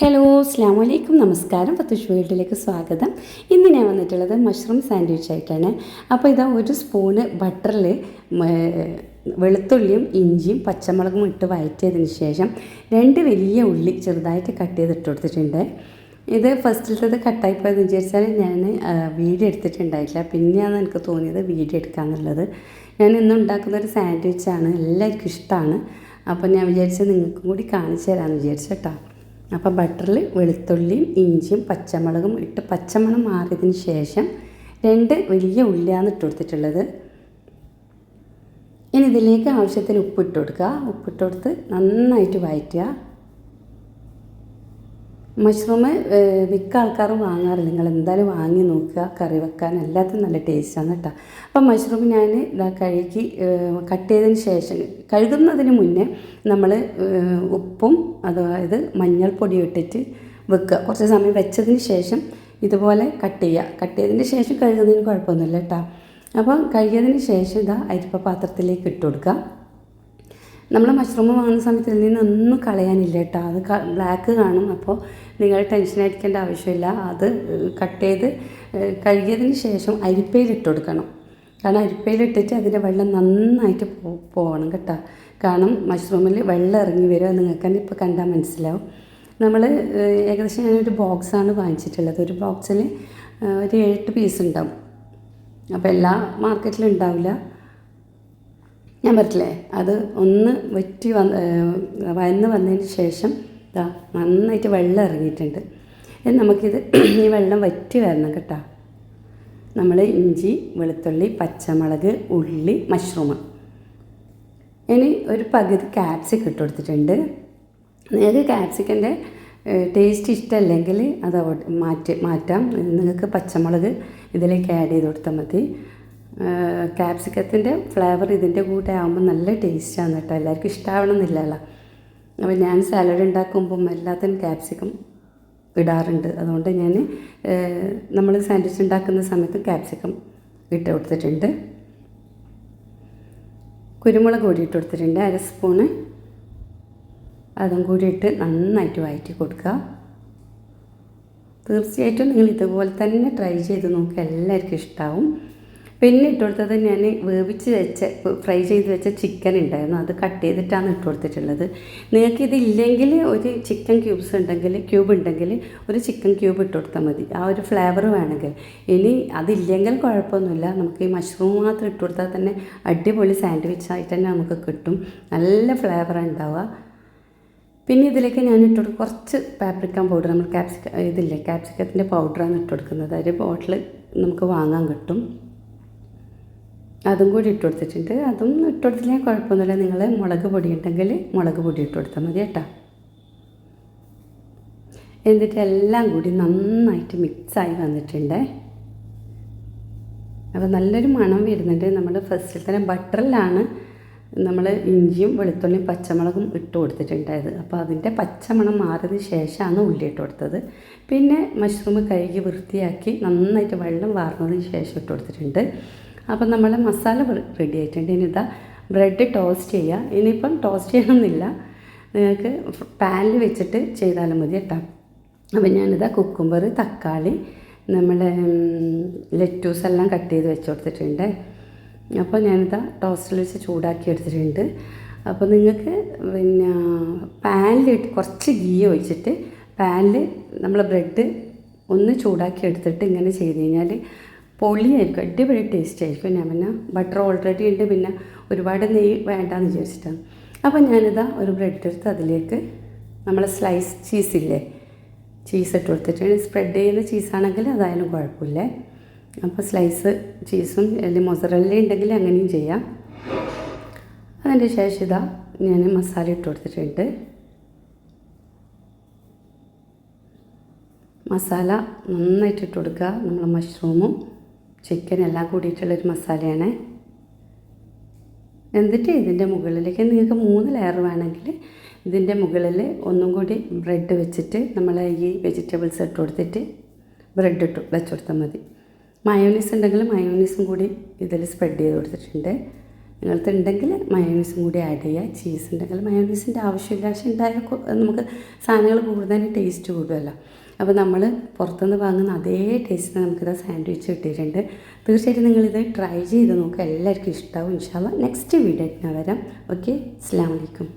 Hello അസ്സാം വലൈക്കും നമസ്കാരം. ഫത്തൂഷ് വേൾഡിലേക്ക് സ്വാഗതം. ഇന്ന് ഞാൻ വന്നിട്ടുള്ളത് മഷ്റൂം സാൻഡ്വിച്ച് ആയിട്ടാണ്. അപ്പോൾ ഇതാ ഒരു സ്പൂണ് ബട്ടറിൽ വെളുത്തുള്ളിയും ഇഞ്ചിയും പച്ചമുളകും ഇട്ട് വഴറ്റിയതിന് ശേഷം 2 വലിയ ഉള്ളി ചെറുതായിട്ട് കട്ട് ചെയ്തിട്ട് കൊടുത്തിട്ടുണ്ട്. ഇത് ഫസ്റ്റിലത്തത് കട്ടായിപ്പോയെന്ന് വിചാരിച്ചാൽ ഞാൻ വീഡിയോ എടുത്തിട്ടുണ്ടായിട്ടില്ല. പിന്നെയാണ് എനിക്ക് തോന്നിയത് വീഡിയോ എടുക്കാമെന്നുള്ളത്. ഞാൻ ഇന്ന് ഉണ്ടാക്കുന്നൊരു സാൻഡ്വിച്ചാണ്, എല്ലാവർക്കും ഇഷ്ടമാണ്. അപ്പോൾ ഞാൻ വിചാരിച്ചത് നിങ്ങൾക്കും കൂടി കാണിച്ചു തരാമെന്ന് വിചാരിച്ചു കേട്ടോ. അപ്പോൾ ബട്ടറിൽ വെളുത്തുള്ളിയും ഇഞ്ചിയും പച്ചമുളകും ഇട്ട് പച്ചമണം മാറിയതിന് ശേഷം 2 വലിയ ഉള്ളിയാണ് ഇട്ട് കൊടുത്തിട്ടുള്ളത്. ഇനി ഇതിലേക്ക് ആവശ്യത്തിന് ഉപ്പിട്ട് കൊടുക്കുക. ഉപ്പിട്ട് കൊടുത്ത് നന്നായിട്ട് വഴറ്റുക. മഷ്റൂം മിക്ക ആൾക്കാരും വാങ്ങാറില്ല, നിങ്ങൾ എന്തായാലും വാങ്ങി നോക്കുക. കറി വെക്കാൻ എല്ലാത്തിനും നല്ല ടേസ്റ്റാണ് കേട്ടോ. അപ്പം മഷ്റൂം ഞാൻ ഇതാ കഴുകി കട്ട് ചെയ്തതിന് ശേഷം, കഴുകുന്നതിന് മുന്നേ നമ്മൾ ഉപ്പും അതായത് മഞ്ഞൾപ്പൊടി ഇട്ടിട്ട് വെക്കുക. കുറച്ച് സമയം വെച്ചതിന് ശേഷം ഇതുപോലെ കട്ട് ചെയ്യുക. കട്ട് ചെയ്തതിന് ശേഷം കഴുകുന്നതിന് കുഴപ്പമൊന്നുമില്ല കേട്ടോ. അപ്പോൾ കഴുകിയതിന് ശേഷം ഇതാ അരിപ്പ പാത്രത്തിലേക്ക് ഇട്ട് കൊടുക്കുക. നമ്മൾ മഷ്റൂം വാങ്ങുന്ന സമയത്ത് ഇതിൽ നിന്നൊന്നും കളയാനില്ല കേട്ടോ. അത് ബ്ലാക്ക് കാണും. അപ്പോൾ നിങ്ങൾ ടെൻഷൻ അടിക്കേണ്ട ആവശ്യമില്ല. അത് കട്ട് ചെയ്ത് കഴുകിയതിന് ശേഷം അരിപ്പയിലിട്ട് കൊടുക്കണം. കാരണം അരിപ്പയിലിട്ടിട്ട് അതിൻ്റെ വെള്ളം നന്നായിട്ട് പോകണം കേട്ടോ. കാരണം മഷ്റൂമിൽ വെള്ളം ഇറങ്ങി വരും. അത് നിങ്ങൾക്ക് തന്നെ ഇപ്പോൾ കണ്ടാൽ മനസ്സിലാവും. നമ്മൾ ഏകദേശം ഞാനൊരു ബോക്സാണ് വാങ്ങിച്ചിട്ടുള്ളത്. ഒരു ബോക്സിൽ ഒരു 7 പീസ് ഉണ്ടാവും. അപ്പോൾ എല്ലാ മാർക്കറ്റിലും ഉണ്ടാവില്ല. ഞാൻ പറഞ്ഞില്ലേ, അത് ഒന്ന് വറ്റി വന്നതിന് ശേഷം ഇതാ നന്നായിട്ട് വെള്ളം ഇറങ്ങിയിട്ടുണ്ട്. നമുക്കിത് ഈ വെള്ളം വറ്റി വരണം കേട്ടോ. നമ്മൾ ഇഞ്ചി, വെളുത്തുള്ളി, പച്ചമുളക്, ഉള്ളി, മഷ്റൂം, ഇനി ഒരു പകുതി ക്യാപ്സിക്കം ഇട്ട് കൊടുത്തിട്ടുണ്ട്. നിങ്ങൾക്ക് ക്യാപ്സിക്കൻ്റെ ടേസ്റ്റ് ഇഷ്ടമല്ലെങ്കിൽ അത് മാറ്റാം. നിങ്ങൾക്ക് പച്ചമുളക് ഇതിലേക്ക് ആഡ് ചെയ്ത് കൊടുത്താൽ മതി. ക്യാപ്സിക്കത്തിൻ്റെ ഫ്ലേവർ ഇതിൻ്റെ കൂടെ ആകുമ്പോൾ നല്ല ടേസ്റ്റാണ് കേട്ടോ. എല്ലാവർക്കും ഇഷ്ടമാവണമെന്നില്ലല്ലോ. അപ്പോൾ ഞാൻ സാലഡ് ഉണ്ടാക്കുമ്പം എല്ലാത്തിനും ക്യാപ്സിക്കം ഇടാറുണ്ട്. അതുകൊണ്ട് ഞാൻ നമ്മൾ സാൻഡ്വിച്ച് ഉണ്ടാക്കുന്ന സമയത്ത് ക്യാപ്സിക്കം ഇട്ട് കൊടുത്തിട്ടുണ്ട്. കുരുമുളക് കൂടി ഇട്ട് കൊടുത്തിട്ടുണ്ട്, 1 സ്പൂണ്. അതും കൂടി ഇട്ട് നന്നായിട്ട് വഴറ്റി കൊടുക്കുക. തീർച്ചയായിട്ടും നിങ്ങൾ ഇതുപോലെ തന്നെ ട്രൈ ചെയ്ത് നോക്കുക, എല്ലാവർക്കും ഇഷ്ടമാവും. പിന്നെ ഇട്ട് കൊടുത്തത് ഞാൻ ഫ്രൈ ചെയ്ത് വെച്ച ചിക്കൻ ഉണ്ടായിരുന്നു. അത് കട്ട് ചെയ്തിട്ടാണ് ഇട്ട് കൊടുത്തിട്ടുള്ളത്. നിങ്ങൾക്കിതില്ലെങ്കിൽ ഒരു ചിക്കൻ ക്യൂബ് ഉണ്ടെങ്കിൽ ഒരു ചിക്കൻ ക്യൂബ് ഇട്ട് കൊടുത്താൽ മതി, ആ ഒരു ഫ്ലേവർ വേണമെങ്കിൽ. ഇനി അതില്ലെങ്കിൽ കുഴപ്പമൊന്നുമില്ല. നമുക്ക് ഈ മഷ്റൂം മാത്രം ഇട്ട് കൊടുത്താൽ തന്നെ അടിപൊളി സാൻഡ്വിച്ച് ആയിട്ട് തന്നെ നമുക്ക് കിട്ടും. നല്ല ഫ്ലേവറാണ് ഉണ്ടാവുക. പിന്നെ ഇതിലേക്ക് ഞാൻ കുറച്ച് പാപ്രിക്ക പൗഡർ, നമ്മൾ ക്യാപ്സിക്കത്തിൻ്റെ പൗഡറാണ് ഇട്ട് കൊടുക്കുന്നത്. ഒരു ബോട്ടിൽ നമുക്ക് വാങ്ങാൻ കിട്ടും. അതും കൂടി ഇട്ട് കൊടുത്തിട്ടുണ്ട്. അതും ഇട്ട് കൊടുത്തില്ലെങ്കിൽ കുഴപ്പമൊന്നുമില്ല. നിങ്ങൾ മുളക് പൊടി ഉണ്ടെങ്കിൽ മുളക് പൊടി ഇട്ട് കൊടുത്താൽ മതി കേട്ടോ. എന്നിട്ട് എല്ലാം കൂടി നന്നായിട്ട് മിക്സായി വന്നിട്ടുണ്ട്. അപ്പോൾ നല്ലൊരു മണം വരുന്നുണ്ട്. നമ്മൾ ഫസ്റ്റിൽ തന്നെ ബട്ടറിലാണ് നമ്മൾ ഇഞ്ചിയും വെളുത്തുള്ളിയും പച്ചമുളകും ഇട്ട് കൊടുത്തിട്ടുണ്ടായത്. അപ്പോൾ അതിൻ്റെ പച്ചമണം മാറിയതിന് ശേഷമാണ് ഉള്ളി ഇട്ട് കൊടുത്തത്. പിന്നെ മഷ്റൂം കഴുകി വൃത്തിയാക്കി നന്നായിട്ട് വെള്ളം വാർന്നതിന് ശേഷം ഇട്ട് കൊടുത്തിട്ടുണ്ട്. അപ്പം നമ്മൾ മസാല റെഡി ആയിട്ടുണ്ട്. ഇനി ഇതാ ബ്രെഡ് ടോസ്റ്റ് ചെയ്യുക. ഇനിയിപ്പം ടോസ്റ്റ് ചെയ്യണമെന്നില്ല, നിങ്ങൾക്ക് പാനിൽ വെച്ചിട്ട് ചെയ്താലും മതി കേട്ടോ. അപ്പം ഞാനിതാ കുക്കുംബർ, തക്കാളി, നമ്മൾ ലെറ്റൂസ് എല്ലാം കട്ട് ചെയ്ത് വെച്ച് കൊടുത്തിട്ടുണ്ട്. അപ്പോൾ ഞാനിതാ ടോസ്റ്റിൽ വെച്ച് ചൂടാക്കി എടുത്തിട്ടുണ്ട്. അപ്പോൾ നിങ്ങൾക്ക് പിന്നെ പാനിലിട്ട് കുറച്ച് ഗീ ഒഴിച്ചിട്ട് പാനിൽ നമ്മൾ ബ്രെഡ് ഒന്ന് ചൂടാക്കി എടുത്തിട്ട് ഇങ്ങനെ ചെയ്ത് കഴിഞ്ഞാൽ പൊളിയായിരിക്കും, അടിപൊളി ടേസ്റ്റ് ആയിരിക്കും. ഞാൻ പിന്നെ ബട്ടർ ഓൾറെഡി ഉണ്ട്, പിന്നെ ഒരുപാട് നെയ്യ് വേണ്ടാന്ന് വിചാരിച്ചിട്ടാണ്. അപ്പോൾ ഞാനിതാ ഒരു ബ്രെഡ് എടുത്ത് അതിലേക്ക് നമ്മൾ സ്ലൈസ് ചീസ് ഇട്ട് കൊടുത്തിട്ട്, സ്പ്രെഡ് ചെയ്യുന്ന ചീസാണെങ്കിൽ അതായാലും കുഴപ്പമില്ല. അപ്പോൾ സ്ലൈസ് ചീസും അല്ലെങ്കിൽ മൊസറല്ല ഉണ്ടെങ്കിൽ അങ്ങനെയും ചെയ്യാം. അതിൻ്റെ ശേഷം ഇതാ ഞാൻ മസാല ഇട്ട് കൊടുത്തിട്ടുണ്ട്. മസാല നന്നായിട്ട് ഇട്ട് കൊടുക്കുക. നമ്മൾ മഷ്റൂമും ചിക്കനും എല്ലാം കൂടിയിട്ടുള്ളൊരു മസാലയാണ്. എന്നിട്ട് ഇതിൻ്റെ മുകളിലേക്ക് നിങ്ങൾക്ക് 3 ലെയർ വേണമെങ്കിൽ ഇതിൻ്റെ മുകളിൽ ഒന്നും കൂടി ബ്രെഡ് വെച്ചിട്ട് നമ്മൾ ഈ വെജിറ്റബിൾസ് ഇട്ട് കൊടുത്തിട്ട് ബ്രെഡ് വെച്ച് കൊടുത്താൽ മതി. മയോണീസ് ഉണ്ടെങ്കിൽ മയോണീസും കൂടി ഇതിൽ സ്പ്രെഡ് ചെയ്ത് കൊടുത്തിട്ടുണ്ട്. നിങ്ങൾക്ക് ഉണ്ടെങ്കിൽ മയോണീസും കൂടി ആഡ് ചെയ്യുക. ചീസ് ഉണ്ടെങ്കിൽ മയോണീസിൻ്റെ ആവശ്യമില്ല, പക്ഷേ ഉണ്ടായാൽ നമുക്ക് സാധനങ്ങൾ കൂടുതൽ ടേസ്റ്റ് കൂടുമല്ലോ. അപ്പോൾ നമ്മൾ പുറത്തുനിന്ന് വാങ്ങുന്ന അതേ ടേസ്റ്റിന് നമുക്കിത് സാൻഡ്വിച്ച് കിട്ടിയിട്ടുണ്ട്. തീർച്ചയായിട്ടും നിങ്ങളിത് ട്രൈ ചെയ്ത് നോക്കുക, എല്ലാവർക്കും ഇഷ്ടമാവും. ഇൻഷാ അല്ലാഹ് നെക്സ്റ്റ് വീഡിയോ ഞാൻ വരാം. ഓക്കെ, അസ്സലാമു അലൈക്കും.